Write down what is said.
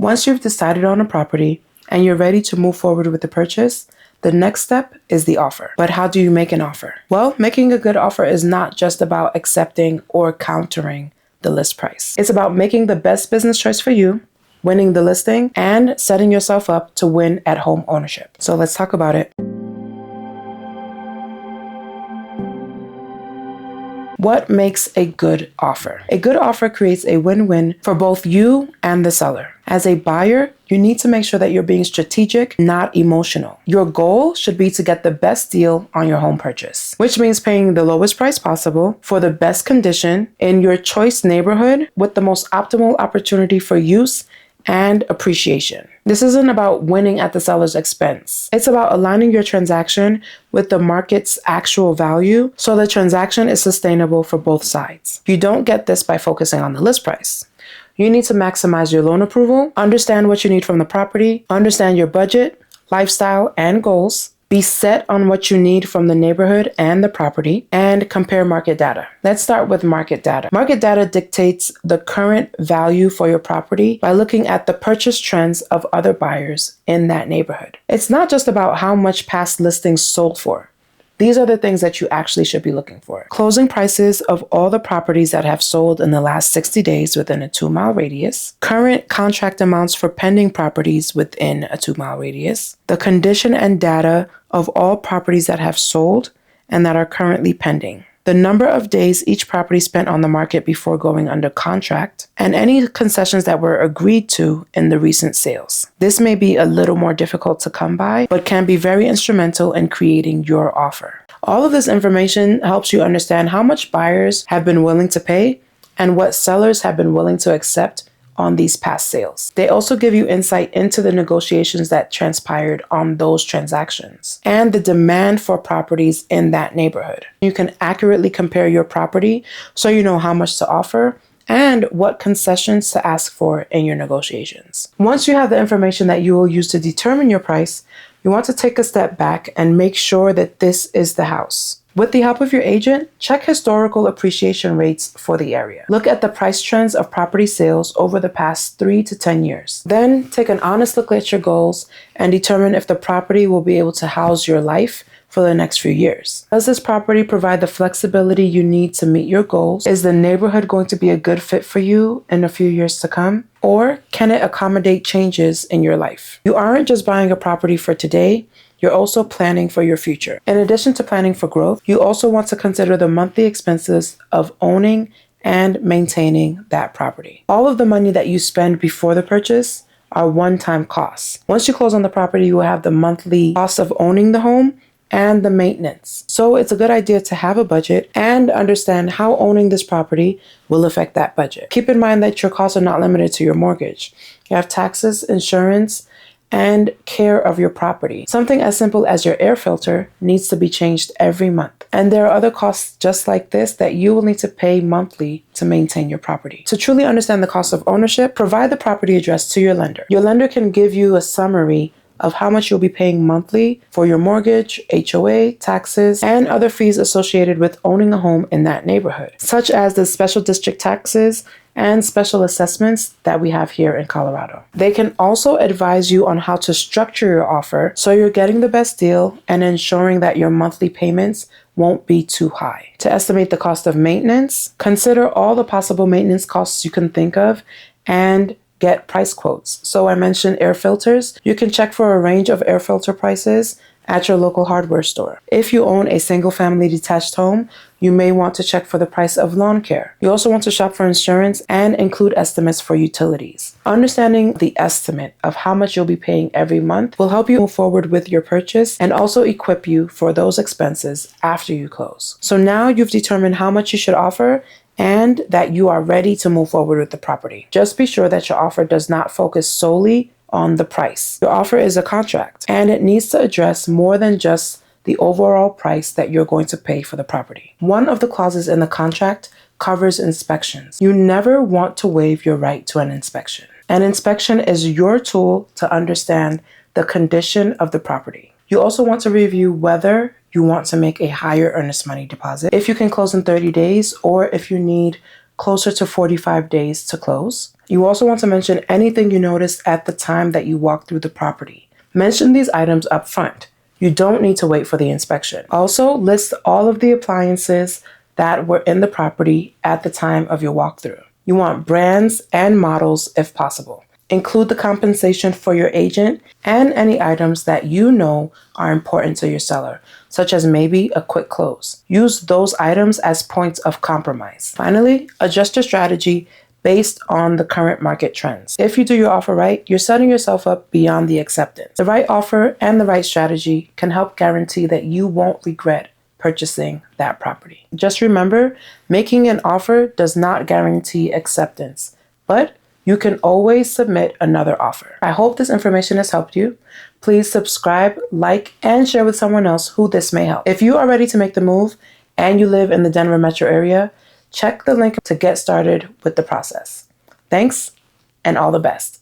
Once you've decided on a property and you're ready to move forward with the purchase, the next step is the offer. But how do you make an offer? Well, making a good offer is not just about accepting or countering the list price. It's about making the best business choice for you, winning the listing, and setting yourself up to win at home ownership. So let's talk about it. What makes a good offer? A good offer creates a win-win for both you and the seller. As a buyer, you need to make sure that you're being strategic, not emotional. Your goal should be to get the best deal on your home purchase, which means paying the lowest price possible for the best condition in your choice neighborhood with the most optimal opportunity for use and appreciation. This isn't about winning at the seller's expense. It's about aligning your transaction with the market's actual value so the transaction is sustainable for both sides. You don't get this by focusing on the list price. You need to maximize your loan approval, understand what you need from the property, understand your budget, lifestyle, and goals, be set on what you need from the neighborhood and the property, and compare market data. Let's start with market data. Market data dictates the current value for your property by looking at the purchase trends of other buyers in that neighborhood. It's not just about how much past listings sold for. These are the things that you actually should be looking for. Closing prices of all the properties that have sold in the last 60 days within a 2-mile radius, current contract amounts for pending properties within a 2-mile radius, the condition and data of all properties that have sold and that are currently pending, the number of days each property spent on the market before going under contract, and any concessions that were agreed to in the recent sales. This may be a little more difficult to come by, but can be very instrumental in creating your offer. All of this information helps you understand how much buyers have been willing to pay and what sellers have been willing to accept on these past sales. They also give you insight into the negotiations that transpired on those transactions and the demand for properties in that neighborhood. You can accurately compare your property so you know how much to offer and what concessions to ask for in your negotiations. Once you have the information that you will use to determine your price, you want to take a step back and make sure that this is the house. With the help of your agent, check historical appreciation rates for the area. Look at the price trends of property sales over the past 3 to 10 years. Then take an honest look at your goals and determine if the property will be able to house your life for the next few years. Does this property provide the flexibility you need to meet your goals? Is the neighborhood going to be a good fit for you in a few years to come? Or can it accommodate changes in your life? You aren't just buying a property for today, you're also planning for your future. In addition to planning for growth, you also want to consider the monthly expenses of owning and maintaining that property. All of the money that you spend before the purchase are one-time costs. Once you close on the property, you will have the monthly costs of owning the home and the maintenance. So it's a good idea to have a budget and understand how owning this property will affect that budget. Keep in mind that your costs are not limited to your mortgage. You have taxes, insurance, and care of your property. Something as simple as your air filter needs to be changed every month. And there are other costs just like this that you will need to pay monthly to maintain your property. To truly understand the cost of ownership, provide the property address to your lender. Your lender can give you a summary of how much you'll be paying monthly for your mortgage, HOA, taxes, and other fees associated with owning a home in that neighborhood, such as the special district taxes and special assessments that we have here in Colorado. They can also advise you on how to structure your offer so you're getting the best deal and ensuring that your monthly payments won't be too high. To estimate the cost of maintenance, consider all the possible maintenance costs you can think of and get price quotes. So I mentioned air filters. You can check for a range of air filter prices at your local hardware store. If you own a single family detached home, you may want to check for the price of lawn care. You also want to shop for insurance and include estimates for utilities. Understanding the estimate of how much you'll be paying every month will help you move forward with your purchase and also equip you for those expenses after you close. So now you've determined how much you should offer and that you are ready to move forward with the property. Just be sure that your offer does not focus solely on the price. Your offer is a contract, and it needs to address more than just the overall price that you're going to pay for the property. One of the clauses in the contract covers inspections. You never want to waive your right to an inspection. An inspection is your tool to understand the condition of the property. You also want to review whether you want to make a higher earnest money deposit, if you can close in 30 days, or if you need closer to 45 days to close. You also want to mention anything you noticed at the time that you walked through the property. Mention these items up front. You don't need to wait for the inspection. Also, list all of the appliances that were in the property at the time of your walkthrough. You want brands and models if possible. Include the compensation for your agent and any items that you know are important to your seller, such as maybe a quick close. Use those items as points of compromise. Finally, adjust your strategy based on the current market trends. If you do your offer right, you're setting yourself up beyond the acceptance. The right offer and the right strategy can help guarantee that you won't regret purchasing that property. Just remember, making an offer does not guarantee acceptance, but you can always submit another offer. I hope this information has helped you. Please subscribe, like, and share with someone else who this may help. If you are ready to make the move and you live in the Denver metro area, check the link to get started with the process. Thanks, and all the best.